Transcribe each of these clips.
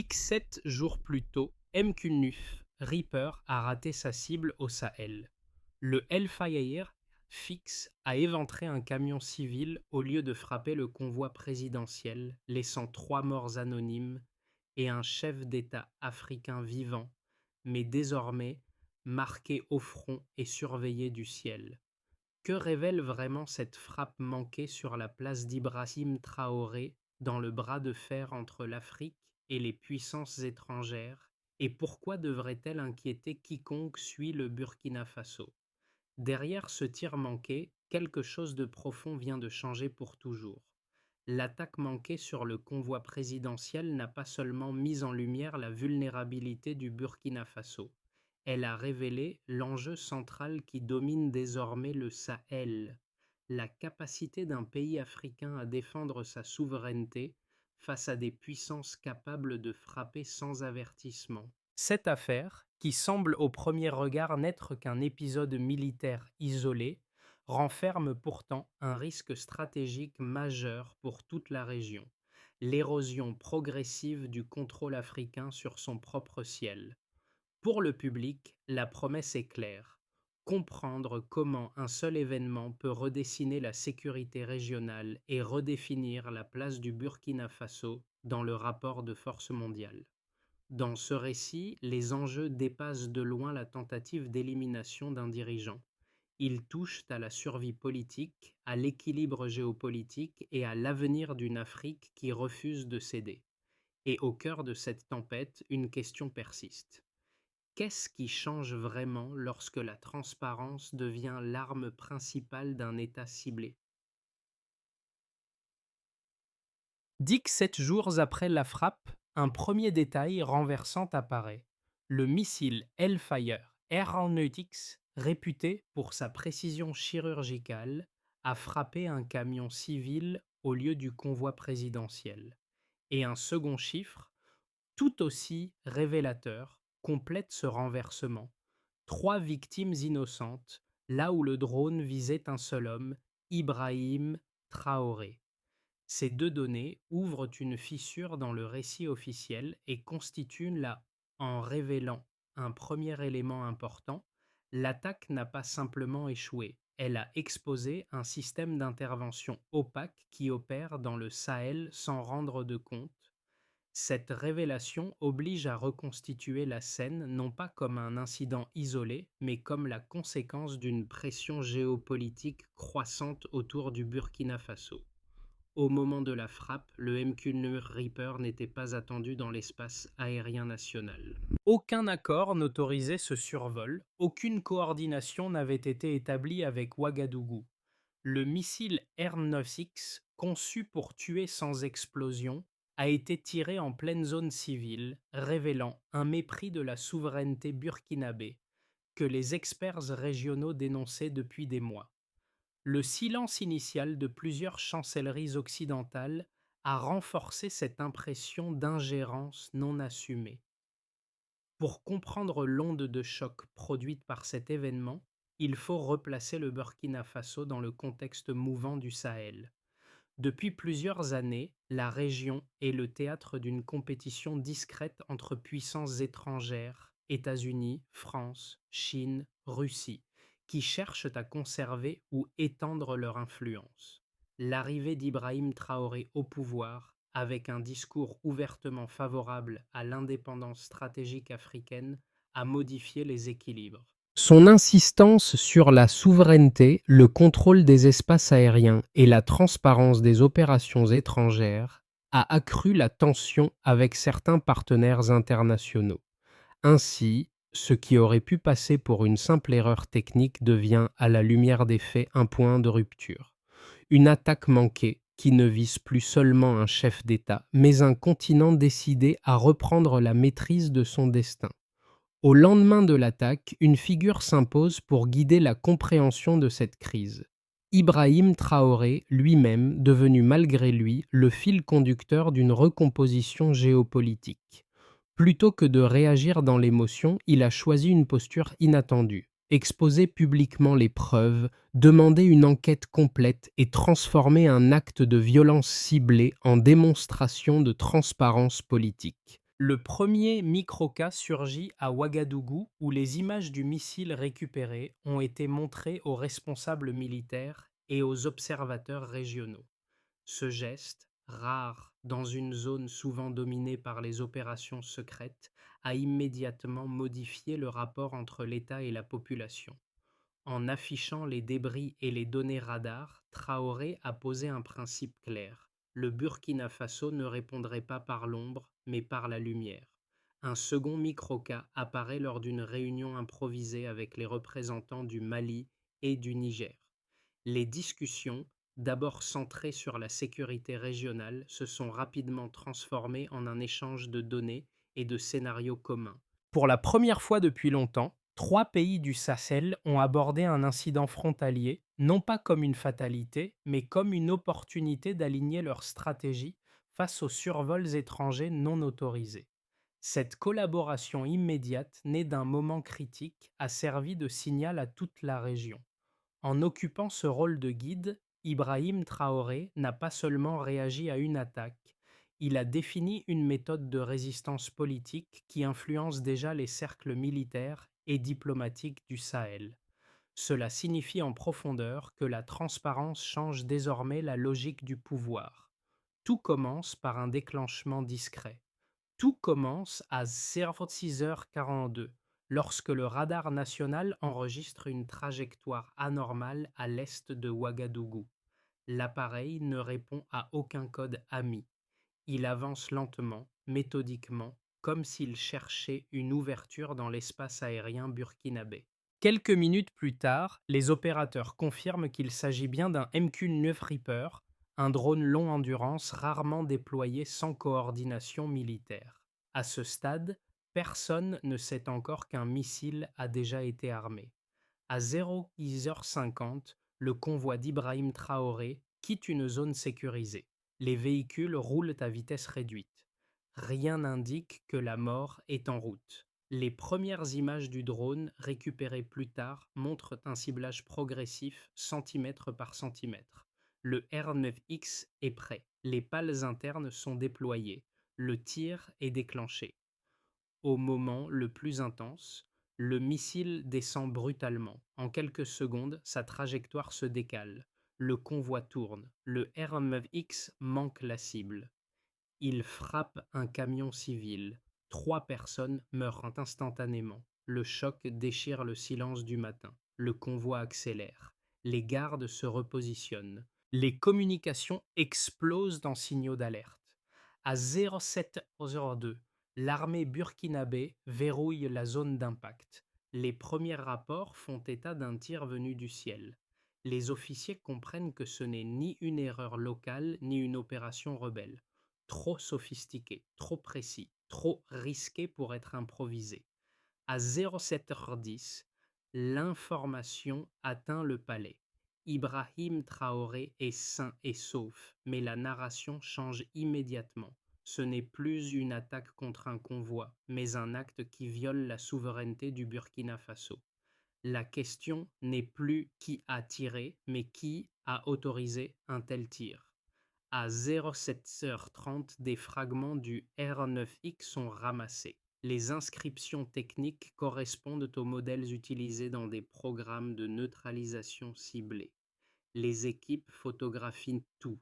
7 jours plus tôt, Mkulnuf, Reaper, a raté sa cible au Sahel. Le Hellfire fixe a éventré un camion civil au lieu de frapper le convoi présidentiel, laissant 3 morts anonymes et un chef d'État africain vivant, mais désormais marqué au front et surveillé du ciel. Que révèle vraiment cette frappe manquée sur la place d'Ibrahim Traoré dans le bras de fer entre l'Afrique et les puissances étrangères, et pourquoi devrait-elle inquiéter quiconque suit le Burkina Faso? Derrière ce tir manqué, quelque chose de profond vient de changer pour toujours. L'attaque manquée sur le convoi présidentiel n'a pas seulement mis en lumière la vulnérabilité du Burkina Faso, elle a révélé l'enjeu central qui domine désormais le Sahel, la capacité d'un pays africain à défendre sa souveraineté face à des puissances capables de frapper sans avertissement. Cette affaire, qui semble au premier regard n'être qu'un épisode militaire isolé, renferme pourtant un risque stratégique majeur pour toute la région, l'érosion progressive du contrôle africain sur son propre ciel. Pour le public, la promesse est claire: comprendre comment un seul événement peut redessiner la sécurité régionale et redéfinir la place du Burkina Faso dans le rapport de force mondiale. Dans ce récit, les enjeux dépassent de loin la tentative d'élimination d'un dirigeant. Ils touchent à la survie politique, à l'équilibre géopolitique et à l'avenir d'une Afrique qui refuse de céder. Et au cœur de cette tempête, une question persiste. Qu'est-ce qui change vraiment lorsque la transparence devient l'arme principale d'un État ciblé? 7 jours après la frappe, un premier détail renversant apparaît. Le missile Hellfire Aeronautics, réputé pour sa précision chirurgicale, a frappé un camion civil au lieu du convoi présidentiel. Et un second chiffre, tout aussi révélateur, complète ce renversement. 3 victimes innocentes, là où le drone visait un seul homme, Ibrahim Traoré. Ces deux données ouvrent une fissure dans le récit officiel et constituent là, en révélant un premier élément important, l'attaque n'a pas simplement échoué, elle a exposé un système d'intervention opaque qui opère dans le Sahel sans rendre de compte. Cette révélation oblige à reconstituer la scène non pas comme un incident isolé, mais comme la conséquence d'une pression géopolitique croissante autour du Burkina Faso. Au moment de la frappe, le Mkulnur Reaper n'était pas attendu dans l'espace aérien national. Aucun accord n'autorisait ce survol, aucune coordination n'avait été établie avec Ouagadougou. Le missile R-96, conçu pour tuer sans explosion, a été tiré en pleine zone civile, révélant un mépris de la souveraineté burkinabé que les experts régionaux dénonçaient depuis des mois. Le silence initial de plusieurs chancelleries occidentales a renforcé cette impression d'ingérence non assumée. Pour comprendre l'onde de choc produite par cet événement, il faut replacer le Burkina Faso dans le contexte mouvant du Sahel. Depuis plusieurs années, la région est le théâtre d'une compétition discrète entre puissances étrangères, États-Unis, France, Chine, Russie, qui cherchent à conserver ou étendre leur influence. L'arrivée d'Ibrahim Traoré au pouvoir, avec un discours ouvertement favorable à l'indépendance stratégique africaine, a modifié les équilibres. Son insistance sur la souveraineté, le contrôle des espaces aériens et la transparence des opérations étrangères a accru la tension avec certains partenaires internationaux. Ainsi, ce qui aurait pu passer pour une simple erreur technique devient, à la lumière des faits, un point de rupture. Une attaque manquée qui ne vise plus seulement un chef d'État, mais un continent décidé à reprendre la maîtrise de son destin. Au lendemain de l'attaque, une figure s'impose pour guider la compréhension de cette crise. Ibrahim Traoré, lui-même, devenu malgré lui le fil conducteur d'une recomposition géopolitique. Plutôt que de réagir dans l'émotion, il a choisi une posture inattendue. Exposer publiquement les preuves, demander une enquête complète et transformer un acte de violence ciblée en démonstration de transparence politique. Le premier microcas surgit à Ouagadougou où les images du missile récupéré ont été montrées aux responsables militaires et aux observateurs régionaux. Ce geste, rare dans une zone souvent dominée par les opérations secrètes, a immédiatement modifié le rapport entre l'État et la population. En affichant les débris et les données radar, Traoré a posé un principe clair. Le Burkina Faso ne répondrait pas par l'ombre, mais par la lumière. Un second microcas apparaît lors d'une réunion improvisée avec les représentants du Mali et du Niger. Les discussions, d'abord centrées sur la sécurité régionale, se sont rapidement transformées en un échange de données et de scénarios communs. Pour la première fois depuis longtemps, trois pays du Sahel ont abordé un incident frontalier, non pas comme une fatalité, mais comme une opportunité d'aligner leur stratégie face aux survols étrangers non autorisés. Cette collaboration immédiate, née d'un moment critique, a servi de signal à toute la région. En occupant ce rôle de guide, Ibrahim Traoré n'a pas seulement réagi à une attaque, il a défini une méthode de résistance politique qui influence déjà les cercles militaires et diplomatiques du Sahel. Cela signifie en profondeur que la transparence change désormais la logique du pouvoir. Tout commence par un déclenchement discret. Tout commence à 06h42, lorsque le radar national enregistre une trajectoire anormale à l'est de Ouagadougou. L'appareil ne répond à aucun code AMI. Il avance lentement, méthodiquement, comme s'il cherchait une ouverture dans l'espace aérien burkinabé. Quelques minutes plus tard, les opérateurs confirment qu'il s'agit bien d'un MQ-9 Reaper, un drone long endurance rarement déployé sans coordination militaire. À ce stade, personne ne sait encore qu'un missile a déjà été armé. À 06h50, le convoi d'Ibrahim Traoré quitte une zone sécurisée. Les véhicules roulent à vitesse réduite. Rien n'indique que la mort est en route. Les premières images du drone récupérées plus tard montrent un ciblage progressif centimètre par centimètre. Le R9X est prêt. Les pales internes sont déployées. Le tir est déclenché. Au moment le plus intense, le missile descend brutalement. En quelques secondes, sa trajectoire se décale. Le convoi tourne. Le R9X manque la cible. Il frappe un camion civil. Trois personnes meurent instantanément. Le choc déchire le silence du matin. Le convoi accélère. Les gardes se repositionnent. Les communications explosent en signaux d'alerte. À 07h02, l'armée burkinabé verrouille la zone d'impact. Les premiers rapports font état d'un tir venu du ciel. Les officiers comprennent que ce n'est ni une erreur locale ni une opération rebelle. Trop sophistiqué, trop précis, trop risqué pour être improvisé. À 07h10, l'information atteint le palais. Ibrahim Traoré est sain et sauf, mais la narration change immédiatement. Ce n'est plus une attaque contre un convoi, mais un acte qui viole la souveraineté du Burkina Faso. La question n'est plus qui a tiré, mais qui a autorisé un tel tir. À 07h30, des fragments du R9X sont ramassés. Les inscriptions techniques correspondent aux modèles utilisés dans des programmes de neutralisation ciblés. Les équipes photographient tout.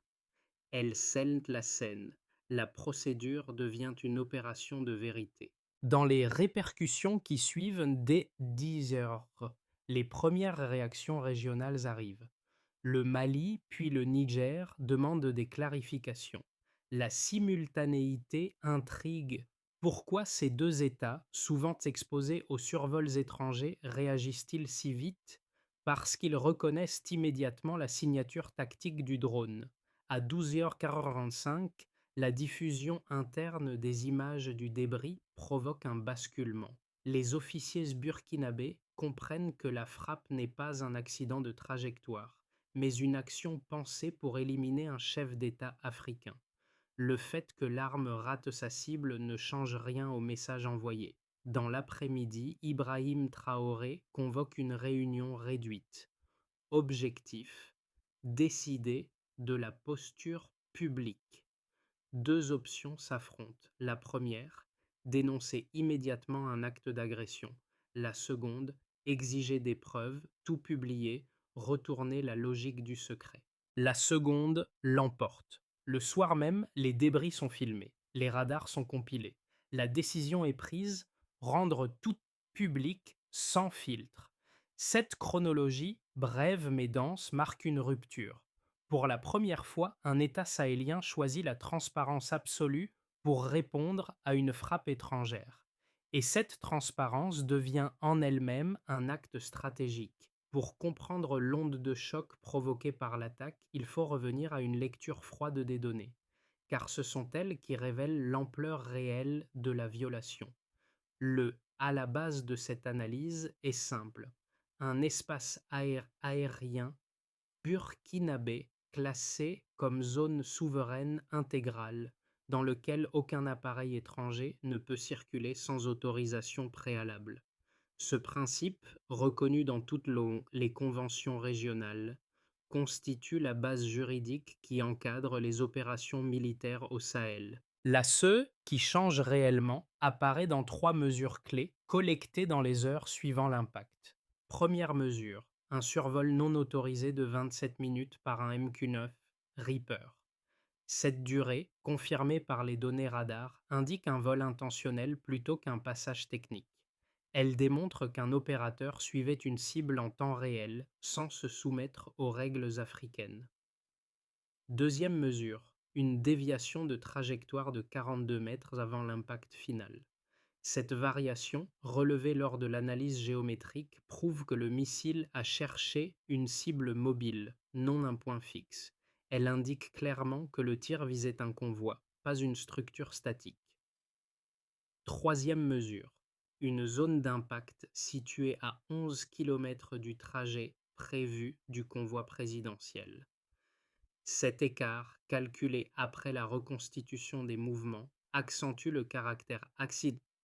Elles scellent la scène. La procédure devient une opération de vérité. Dans les répercussions qui suivent dès 10 heures, les premières réactions régionales arrivent. Le Mali puis le Niger demandent des clarifications. La simultanéité intrigue. Pourquoi ces deux États, souvent exposés aux survols étrangers, réagissent-ils si vite? Parce qu'ils reconnaissent immédiatement la signature tactique du drone. À 12h45, la diffusion interne des images du débris provoque un basculement. Les officiers burkinabés comprennent que la frappe n'est pas un accident de trajectoire, mais une action pensée pour éliminer un chef d'État africain. Le fait que l'arme rate sa cible ne change rien au message envoyé. Dans l'après-midi, Ibrahim Traoré convoque une réunion réduite. Objectif: décider de la posture publique. Deux options s'affrontent. La première, dénoncer immédiatement un acte d'agression. La seconde, exiger des preuves, tout publier, retourner la logique du secret. La seconde l'emporte. Le soir même, les débris sont filmés, les radars sont compilés. La décision est prise, rendre tout public sans filtre. Cette chronologie, brève mais dense, marque une rupture. Pour la première fois, un État sahélien choisit la transparence absolue pour répondre à une frappe étrangère. Et cette transparence devient en elle-même un acte stratégique. Pour comprendre l'onde de choc provoquée par l'attaque, il faut revenir à une lecture froide des données, car ce sont elles qui révèlent l'ampleur réelle de la violation. Le à la base de cette analyse est simple. Un espace aérien burkinabé classé comme zone souveraine intégrale, dans lequel aucun appareil étranger ne peut circuler sans autorisation préalable. Ce principe, reconnu dans toutes les conventions régionales, constitue la base juridique qui encadre les opérations militaires au Sahel. La CE, qui change réellement, apparaît dans trois mesures clés collectées dans les heures suivant l'impact. Première mesure, un survol non autorisé de 27 minutes par un MQ-9 Reaper. Cette durée, confirmée par les données radar, indique un vol intentionnel plutôt qu'un passage technique. Elle démontre qu'un opérateur suivait une cible en temps réel, sans se soumettre aux règles africaines. Deuxième mesure, une déviation de trajectoire de 42 mètres avant l'impact final. Cette variation, relevée lors de l'analyse géométrique, prouve que le missile a cherché une cible mobile, non un point fixe. Elle indique clairement que le tir visait un convoi, pas une structure statique. Troisième mesure, une zone d'impact située à 11 km du trajet prévu du convoi présidentiel. Cet écart, calculé après la reconstitution des mouvements, accentue le caractère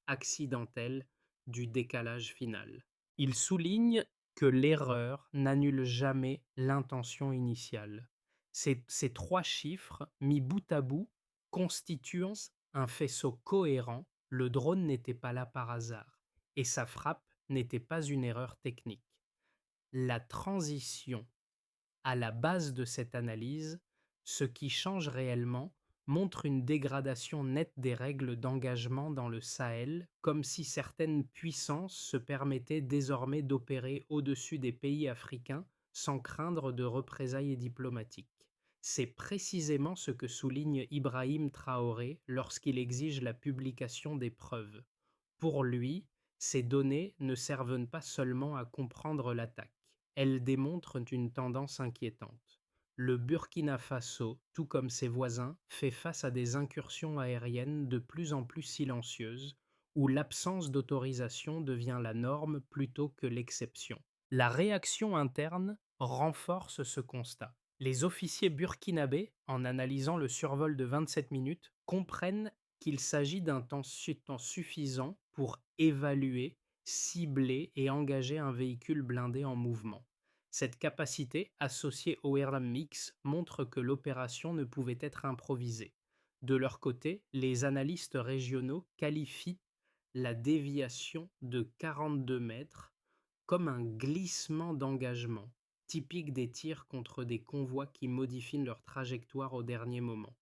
accidentel du décalage final. Il souligne que l'erreur n'annule jamais l'intention initiale. Ces trois chiffres, mis bout à bout, constituant un faisceau cohérent. Le drone n'était pas là par hasard, et sa frappe n'était pas une erreur technique. La transition à la base de cette analyse, ce qui change réellement montre une dégradation nette des règles d'engagement dans le Sahel, comme si certaines puissances se permettaient désormais d'opérer au-dessus des pays africains sans craindre de représailles diplomatiques. C'est précisément ce que souligne Ibrahim Traoré lorsqu'il exige la publication des preuves. Pour lui, ces données ne servent pas seulement à comprendre l'attaque, elles démontrent une tendance inquiétante. Le Burkina Faso, tout comme ses voisins, fait face à des incursions aériennes de plus en plus silencieuses, où l'absence d'autorisation devient la norme plutôt que l'exception. La réaction interne renforce ce constat. Les officiers burkinabés, en analysant le survol de 27 minutes, comprennent qu'il s'agit d'un temps suffisant pour évaluer, cibler et engager un véhicule blindé en mouvement. Cette capacité, associée au RMX, montre que l'opération ne pouvait être improvisée. De leur côté, les analystes régionaux qualifient la déviation de 42 mètres comme un glissement d'engagement, typique des tirs contre des convois qui modifient leur trajectoire au dernier moment.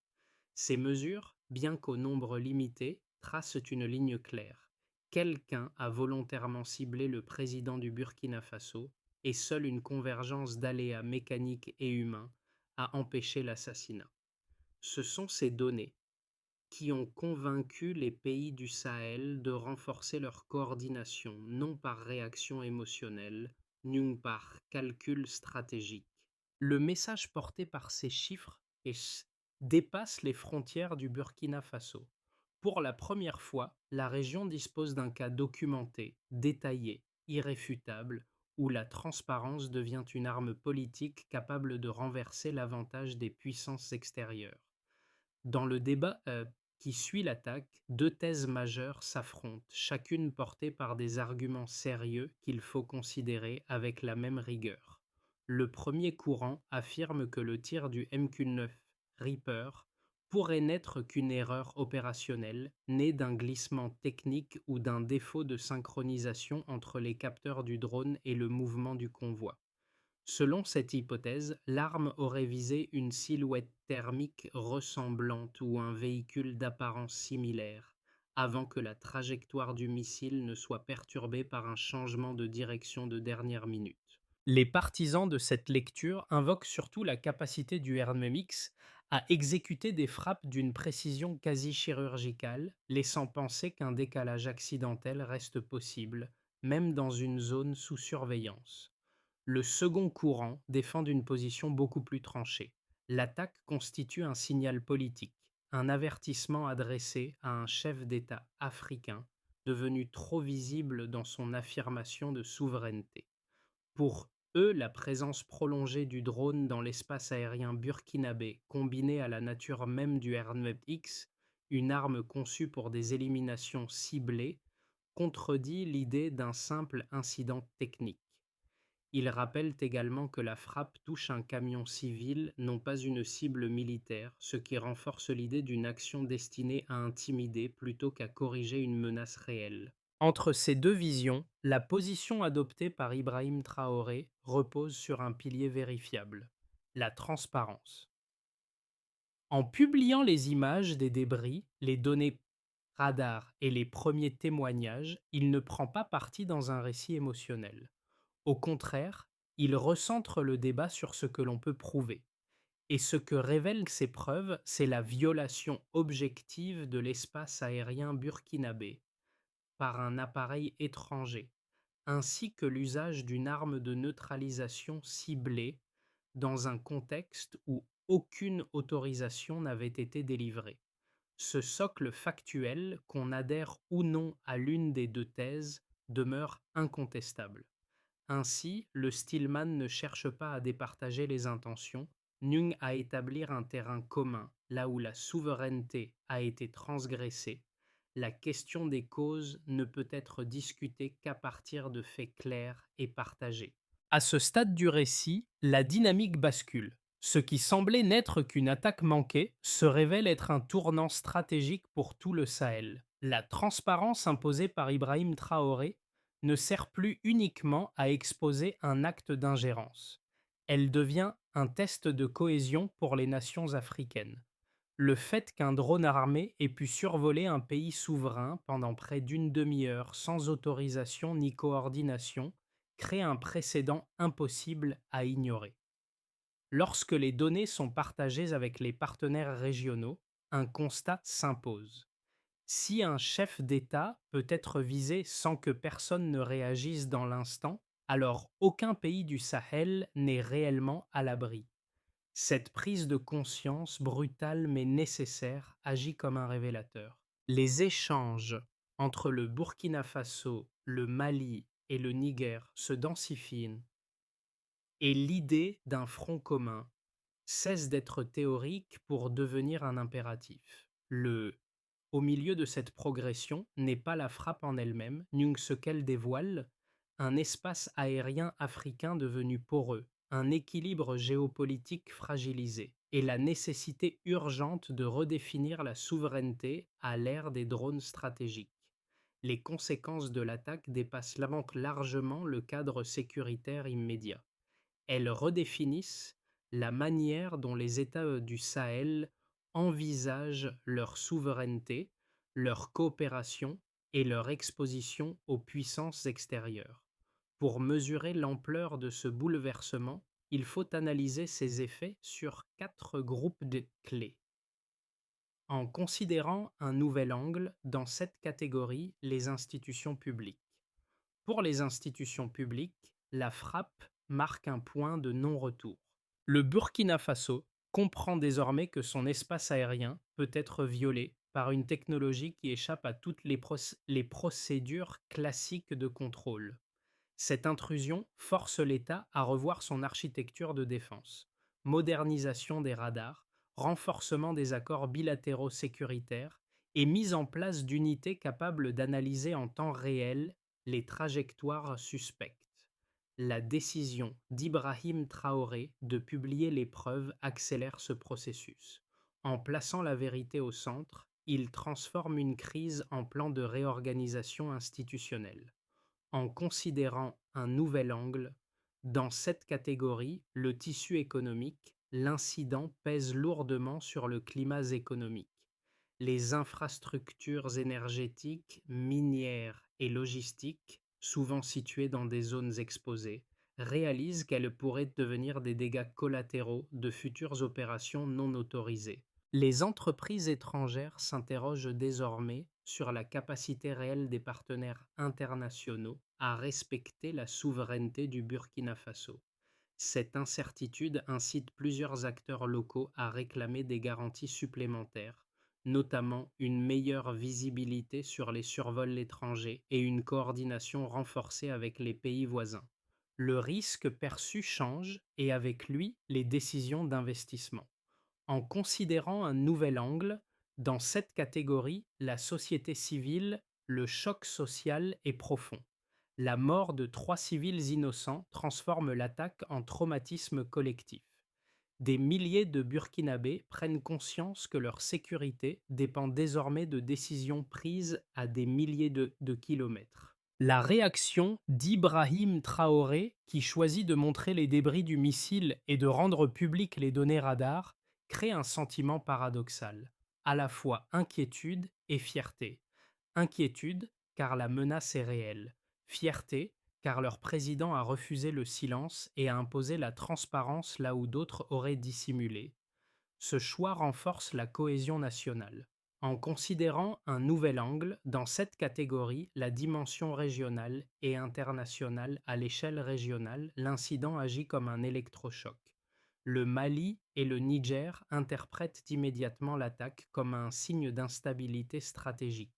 Ces mesures, bien qu'au nombre limité, tracent une ligne claire. Quelqu'un a volontairement ciblé le président du Burkina Faso et seule une convergence d'aléas mécaniques et humains a empêché l'assassinat. Ce sont ces données qui ont convaincu les pays du Sahel de renforcer leur coordination, non par réaction émotionnelle, non par calcul stratégique. Le message porté par ces chiffres dépasse les frontières du Burkina Faso. Pour la première fois, la région dispose d'un cas documenté, détaillé, irréfutable, où la transparence devient une arme politique capable de renverser l'avantage des puissances extérieures. Dans le débat qui suit l'attaque, deux thèses majeures s'affrontent, chacune portée par des arguments sérieux qu'il faut considérer avec la même rigueur. Le premier courant affirme que le tir du MQ-9 Reaper pourrait n'être qu'une erreur opérationnelle, née d'un glissement technique ou d'un défaut de synchronisation entre les capteurs du drone et le mouvement du convoi. Selon cette hypothèse, l'arme aurait visé une silhouette thermique ressemblante ou un véhicule d'apparence similaire, avant que la trajectoire du missile ne soit perturbée par un changement de direction de dernière minute. Les partisans de cette lecture invoquent surtout la capacité du RMX à exécuter des frappes d'une précision quasi chirurgicale, laissant penser qu'un décalage accidentel reste possible, même dans une zone sous surveillance. Le second courant défend une position beaucoup plus tranchée. L'attaque constitue un signal politique, un avertissement adressé à un chef d'État africain devenu trop visible dans son affirmation de souveraineté. Pour eux, la présence prolongée du drone dans l'espace aérien burkinabé, combinée à la nature même du RMX, une arme conçue pour des éliminations ciblées, contredit l'idée d'un simple incident technique. Ils rappellent également que la frappe touche un camion civil, non pas une cible militaire, ce qui renforce l'idée d'une action destinée à intimider plutôt qu'à corriger une menace réelle. Entre ces deux visions, la position adoptée par Ibrahim Traoré repose sur un pilier vérifiable, la transparence. En publiant les images des débris, les données radar et les premiers témoignages, il ne prend pas parti dans un récit émotionnel. Au contraire, il recentre le débat sur ce que l'on peut prouver. Et ce que révèlent ces preuves, c'est la violation objective de l'espace aérien burkinabé par un appareil étranger, ainsi que l'usage d'une arme de neutralisation ciblée dans un contexte où aucune autorisation n'avait été délivrée. Ce socle factuel, qu'on adhère ou non à l'une des deux thèses, demeure incontestable. Ainsi, le Stillman ne cherche pas à départager les intentions, Nung à établir un terrain commun là où la souveraineté a été transgressée. La question des causes ne peut être discutée qu'à partir de faits clairs et partagés. À ce stade du récit, la dynamique bascule. Ce qui semblait n'être qu'une attaque manquée se révèle être un tournant stratégique pour tout le Sahel. La transparence imposée par Ibrahim Traoré ne sert plus uniquement à exposer un acte d'ingérence. Elle devient un test de cohésion pour les nations africaines. Le fait qu'un drone armé ait pu survoler un pays souverain pendant près d'une demi-heure sans autorisation ni coordination crée un précédent impossible à ignorer. Lorsque les données sont partagées avec les partenaires régionaux, un constat s'impose. Si un chef d'État peut être visé sans que personne ne réagisse dans l'instant, alors aucun pays du Sahel n'est réellement à l'abri. Cette prise de conscience brutale mais nécessaire agit comme un révélateur. Les échanges entre le Burkina Faso, le Mali et le Niger se densifient et l'idée d'un front commun cesse d'être théorique pour devenir un impératif. Au milieu de cette progression n'est pas la frappe en elle-même, ni ce qu'elle dévoile, un espace aérien africain devenu poreux, un équilibre géopolitique fragilisé, et la nécessité urgente de redéfinir la souveraineté à l'ère des drones stratégiques. Les conséquences de l'attaque dépassent largement le cadre sécuritaire immédiat. Elles redéfinissent la manière dont les États du Sahel envisagent leur souveraineté, leur coopération et leur exposition aux puissances extérieures. Pour mesurer l'ampleur de ce bouleversement, il faut analyser ses effets sur 4 groupes de clés. En considérant un nouvel angle, dans cette catégorie, les institutions publiques. Pour les institutions publiques, la frappe marque un point de non-retour. Le Burkina Faso comprend désormais que son espace aérien peut être violé par une technologie qui échappe à toutes les procédures classiques de contrôle. Cette intrusion force l'État à revoir son architecture de défense. Modernisation des radars, renforcement des accords bilatéraux sécuritaires et mise en place d'unités capables d'analyser en temps réel les trajectoires suspectes. La décision d'Ibrahim Traoré de publier les preuves accélère ce processus. En plaçant la vérité au centre, il transforme une crise en plan de réorganisation institutionnelle. En considérant un nouvel angle, dans cette catégorie, le tissu économique, l'incident pèse lourdement sur le climat économique. Les infrastructures énergétiques, minières et logistiques, souvent situées dans des zones exposées, réalisent qu'elles pourraient devenir des dégâts collatéraux de futures opérations non autorisées. Les entreprises étrangères s'interrogent désormais sur la capacité réelle des partenaires internationaux à respecter la souveraineté du Burkina Faso. Cette incertitude incite plusieurs acteurs locaux à réclamer des garanties supplémentaires, notamment une meilleure visibilité sur les survols étrangers et une coordination renforcée avec les pays voisins. Le risque perçu change et avec lui les décisions d'investissement. En considérant un nouvel angle, dans cette catégorie, la société civile, le choc social est profond. La mort de 3 civils innocents transforme l'attaque en traumatisme collectif. Des milliers de Burkinabés prennent conscience que leur sécurité dépend désormais de décisions prises à des milliers de kilomètres. La réaction d'Ibrahim Traoré, qui choisit de montrer les débris du missile et de rendre publiques les données radar, crée un sentiment paradoxal, à la fois inquiétude et fierté. Inquiétude, car la menace est réelle. Fierté, car leur président a refusé le silence et a imposé la transparence là où d'autres auraient dissimulé. Ce choix renforce la cohésion nationale. En considérant un nouvel angle, dans cette catégorie, la dimension régionale et internationale à l'échelle régionale, l'incident agit comme un électrochoc. Le Mali et le Niger interprètent immédiatement l'attaque comme un signe d'instabilité stratégique.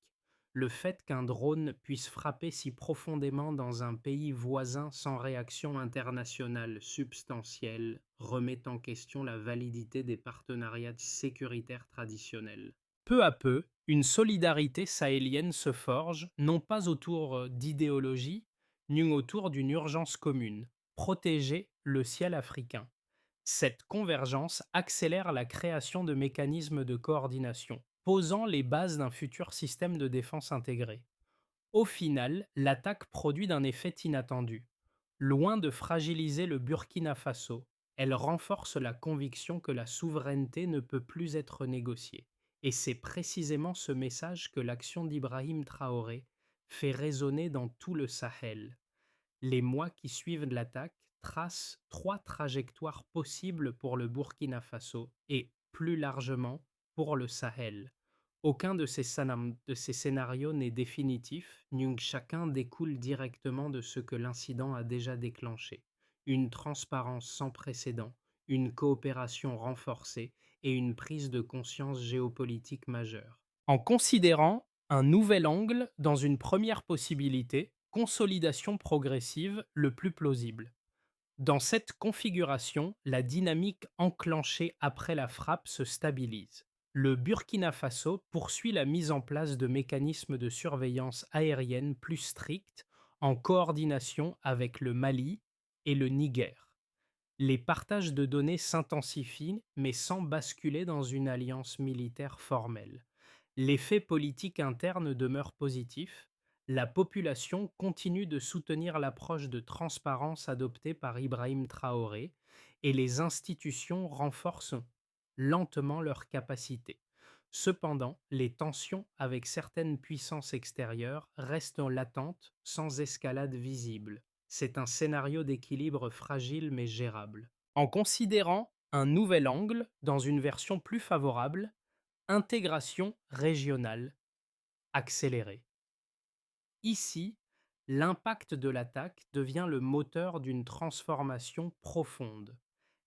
Le fait qu'un drone puisse frapper si profondément dans un pays voisin sans réaction internationale substantielle remet en question la validité des partenariats sécuritaires traditionnels. Peu à peu, une solidarité sahélienne se forge, non pas autour d'idéologie, ni autour d'une urgence commune, protéger le ciel africain. Cette convergence accélère la création de mécanismes de coordination, posant les bases d'un futur système de défense intégré. Au final, l'attaque produit d'un effet inattendu. Loin de fragiliser le Burkina Faso, elle renforce la conviction que la souveraineté ne peut plus être négociée. Et c'est précisément ce message que l'action d'Ibrahim Traoré fait résonner dans tout le Sahel. Les mois qui suivent l'attaque tracent 3 trajectoires possibles pour le Burkina Faso et, plus largement, pour le Sahel. Aucun de ces scénarios n'est définitif, ni chacun découle directement de ce que l'incident a déjà déclenché. Une transparence sans précédent, une coopération renforcée et une prise de conscience géopolitique majeure. En considérant un nouvel angle dans une première possibilité, consolidation progressive le plus plausible. Dans cette configuration, la dynamique enclenchée après la frappe se stabilise. Le Burkina Faso poursuit la mise en place de mécanismes de surveillance aérienne plus stricts en coordination avec le Mali et le Niger. Les partages de données s'intensifient mais sans basculer dans une alliance militaire formelle. L'effet politique interne demeure positif, la population continue de soutenir l'approche de transparence adoptée par Ibrahim Traoré et les institutions renforcent lentement leurs capacités. Cependant, les tensions avec certaines puissances extérieures restent latentes sans escalade visible. C'est un scénario d'équilibre fragile mais gérable. En considérant un nouvel angle dans une version plus favorable, intégration régionale accélérée. Ici, l'impact de l'attaque devient le moteur d'une transformation profonde.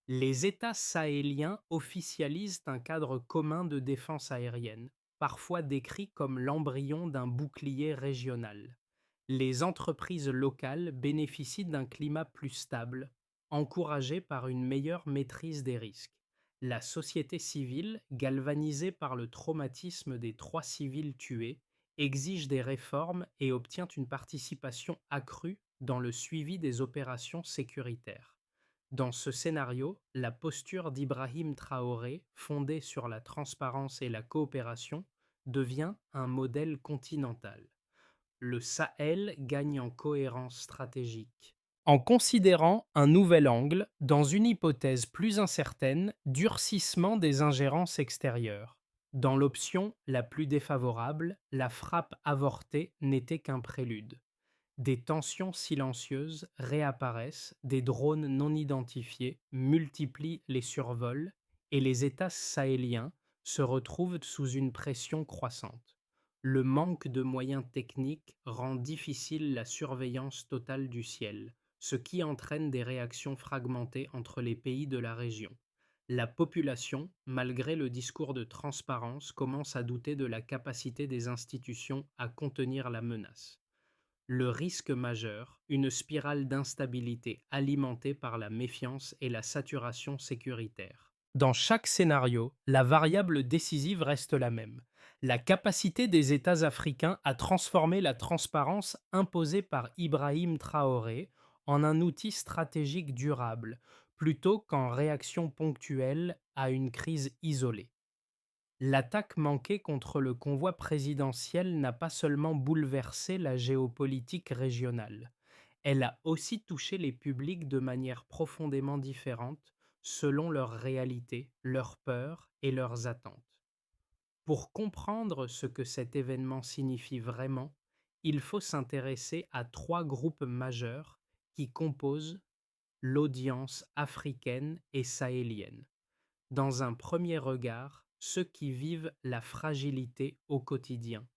Les États sahéliens officialisent un cadre commun de défense aérienne, parfois décrit comme l'embryon d'un bouclier régional. Les entreprises locales bénéficient d'un climat plus stable, encouragé par une meilleure maîtrise des risques. La société civile, galvanisée par le traumatisme des 3 civils tués, exige des réformes et obtient une participation accrue dans le suivi des opérations sécuritaires. Dans ce scénario, la posture d'Ibrahim Traoré, fondée sur la transparence et la coopération, devient un modèle continental. Le Sahel gagne en cohérence stratégique. En considérant un nouvel angle, dans une hypothèse plus incertaine, durcissement des ingérences extérieures. Dans l'option la plus défavorable, la frappe avortée n'était qu'un prélude. Des tensions silencieuses réapparaissent, des drones non identifiés multiplient les survols et les États sahéliens se retrouvent sous une pression croissante. Le manque de moyens techniques rend difficile la surveillance totale du ciel, ce qui entraîne des réactions fragmentées entre les pays de la région. La population, malgré le discours de transparence, commence à douter de la capacité des institutions à contenir la menace. Le risque majeur, une spirale d'instabilité alimentée par la méfiance et la saturation sécuritaire. Dans chaque scénario, la variable décisive reste la même. La capacité des États africains à transformer la transparence imposée par Ibrahim Traoré en un outil stratégique durable, plutôt qu'en réaction ponctuelle à une crise isolée. L'attaque manquée contre le convoi présidentiel n'a pas seulement bouleversé la géopolitique régionale, elle a aussi touché les publics de manière profondément différente selon leurs réalités, leurs peurs et leurs attentes. Pour comprendre ce que cet événement signifie vraiment, il faut s'intéresser à trois groupes majeurs qui composent l'audience africaine et sahélienne. Dans un premier regard, ceux qui vivent la fragilité au quotidien.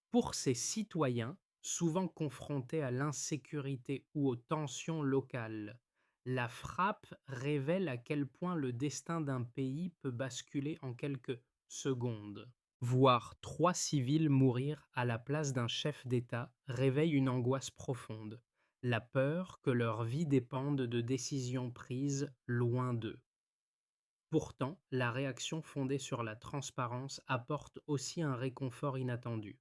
Pour ces citoyens, souvent confrontés à l'insécurité ou aux tensions locales, la frappe révèle à quel point le destin d'un pays peut basculer en quelques secondes. Voir trois civils mourir à la place d'un chef d'État réveille une angoisse profonde, la peur que leur vie dépende de décisions prises loin d'eux. Pourtant, la réaction fondée sur la transparence apporte aussi un réconfort inattendu.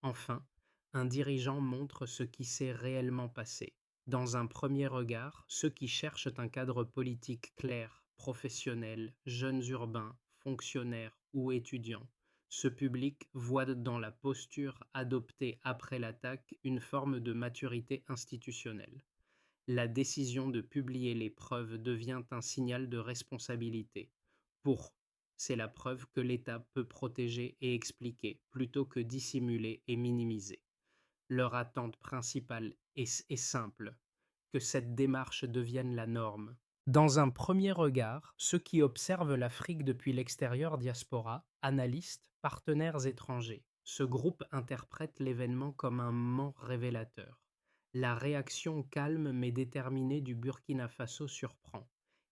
Enfin, un dirigeant montre ce qui s'est réellement passé. Dans un premier regard, ceux qui cherchent un cadre politique clair, professionnel, jeunes urbains, fonctionnaires ou étudiants, ce public voit dans la posture adoptée après l'attaque une forme de maturité institutionnelle. La décision de publier les preuves devient un signal de responsabilité. Pour, c'est la preuve que l'État peut protéger et expliquer plutôt que dissimuler et minimiser. Leur attente principale est simple, que cette démarche devienne la norme. Dans un premier regard, ceux qui observent l'Afrique depuis l'extérieur diaspora, analystes, partenaires étrangers, ce groupe interprète l'événement comme un moment révélateur. La réaction calme mais déterminée du Burkina Faso surprend.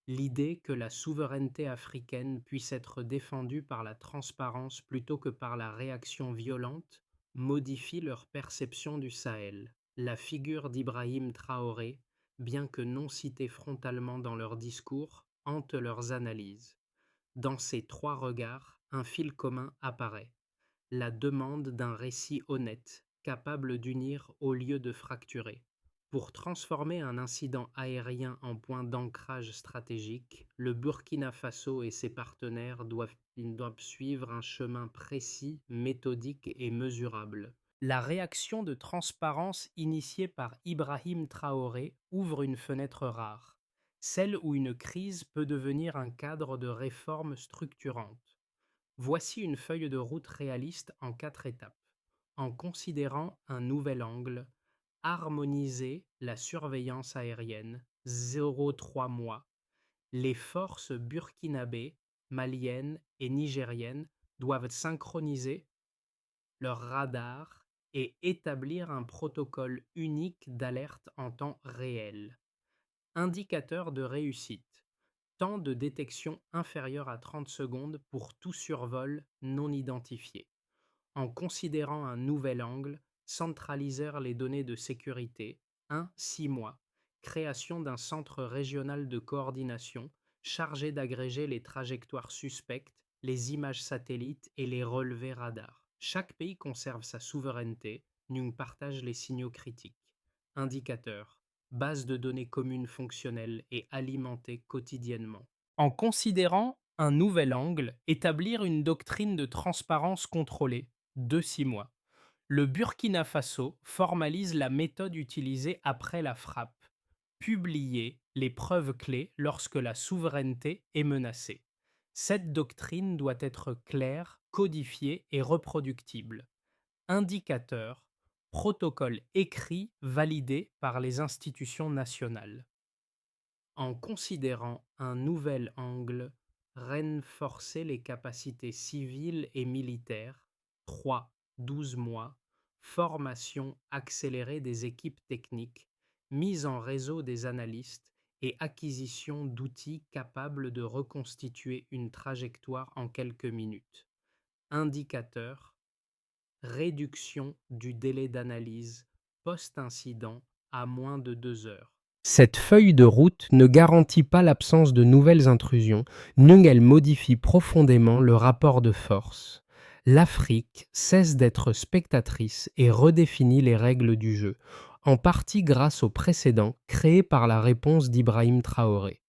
L'idée que la souveraineté africaine puisse être défendue par la transparence plutôt que par la réaction violente modifie leur perception du Sahel. La figure d'Ibrahim Traoré, bien que non citée frontalement dans leurs discours, hante leurs analyses. Dans ces trois regards, un fil commun apparaît, la demande d'un récit honnête, capable d'unir au lieu de fracturer. Pour transformer un incident aérien en point d'ancrage stratégique, le Burkina Faso et ses partenaires doivent suivre un chemin précis, méthodique et mesurable. La réaction de transparence initiée par Ibrahim Traoré ouvre une fenêtre rare, celle où une crise peut devenir un cadre de réforme structurante. Voici une feuille de route réaliste en 4 étapes. En considérant un nouvel angle, harmoniser la surveillance aérienne, 0,3 mois. Les forces burkinabées, maliennes et nigériennes doivent synchroniser leurs radars et établir un protocole unique d'alerte en temps réel. Indicateur de réussite. Temps de détection inférieur à 30 secondes pour tout survol non identifié. En considérant un nouvel angle, centraliseur les données de sécurité, 1-6 mois. Création d'un centre régional de coordination chargé d'agréger les trajectoires suspectes, les images satellites et les relevés radars. Chaque pays conserve sa souveraineté, nous partage les signaux critiques. Indicateur. base de données communes fonctionnelles et alimentée quotidiennement. En considérant un nouvel angle, établir une doctrine de transparence contrôlée de 6 mois. Le Burkina Faso formalise la méthode utilisée après la frappe. Publier les preuves clés lorsque la souveraineté est menacée. Cette doctrine doit être claire, codifiée et reproductible. Indicateur, protocole écrit validé par les institutions nationales. En considérant un nouvel angle, renforcer les capacités civiles et militaires, 3-12 mois, formation accélérée des équipes techniques, mise en réseau des analystes et acquisition d'outils capables de reconstituer une trajectoire en quelques minutes. Indicateur, réduction du délai d'analyse post-incident à moins de 2 heures. Cette feuille de route ne garantit pas l'absence de nouvelles intrusions, mais elle modifie profondément le rapport de force. L'Afrique cesse d'être spectatrice et redéfinit les règles du jeu, en partie grâce au précédent créé par la réponse d'Ibrahim Traoré.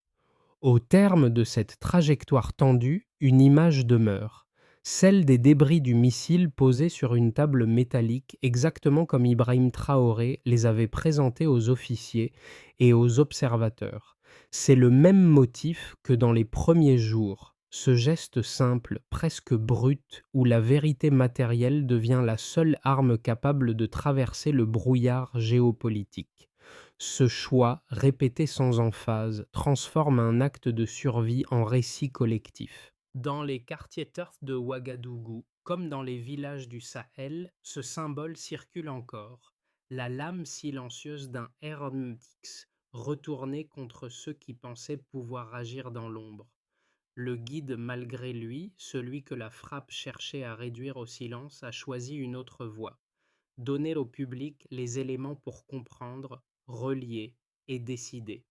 Au terme de cette trajectoire tendue, une image demeure, celle des débris du missile posés sur une table métallique exactement comme Ibrahim Traoré les avait présentés aux officiers et aux observateurs. C'est le même motif que dans les premiers jours, ce geste simple, presque brut, où la vérité matérielle devient la seule arme capable de traverser le brouillard géopolitique. Ce choix, répété sans emphase, transforme un acte de survie en récit collectif. Dans les quartiers turcs de Ouagadougou, comme dans les villages du Sahel, ce symbole circule encore. La lame silencieuse d'un RMX retourné contre ceux qui pensaient pouvoir agir dans l'ombre. Le guide, malgré lui, celui que la frappe cherchait à réduire au silence, a choisi une autre voie. Donner au public les éléments pour comprendre, relier et décider.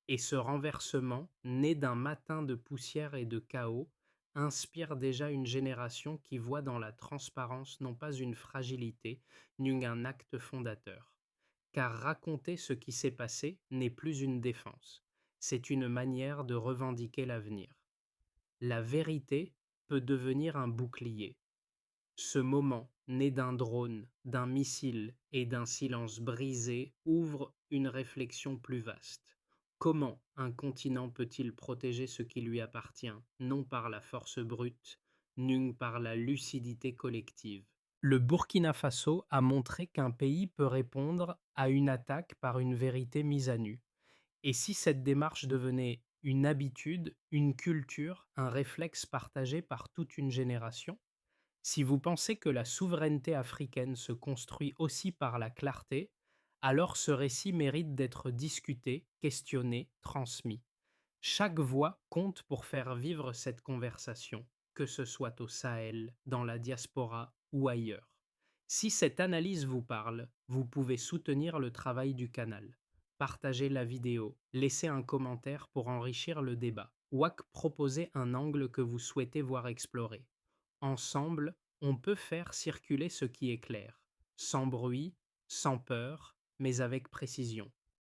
Et ce renversement, né d'un matin de poussière et de chaos, inspire déjà une génération qui voit dans la transparence non pas une fragilité, mais un acte fondateur. Car raconter ce qui s'est passé n'est plus une défense, c'est une manière de revendiquer l'avenir. La vérité peut devenir un bouclier. Ce moment, né d'un drone, d'un missile et d'un silence brisé, ouvre une réflexion plus vaste. Comment un continent peut-il protéger ce qui lui appartient, non par la force brute, mais par la lucidité collective? Le Burkina Faso a montré qu'un pays peut répondre à une attaque par une vérité mise à nu. Et si cette démarche devenait une habitude, une culture, un réflexe partagé par toute une génération? Si vous pensez que la souveraineté africaine se construit aussi par la clarté, alors ce récit mérite d'être discuté, questionné, transmis. Chaque voix compte pour faire vivre cette conversation, que ce soit au Sahel, dans la diaspora ou ailleurs. Si cette analyse vous parle, vous pouvez soutenir le travail du canal. Partagez la vidéo, laissez un commentaire pour enrichir le débat, ou proposer un angle que vous souhaitez voir exploré. Ensemble, on peut faire circuler ce qui est clair, sans bruit, sans peur, mais avec précision.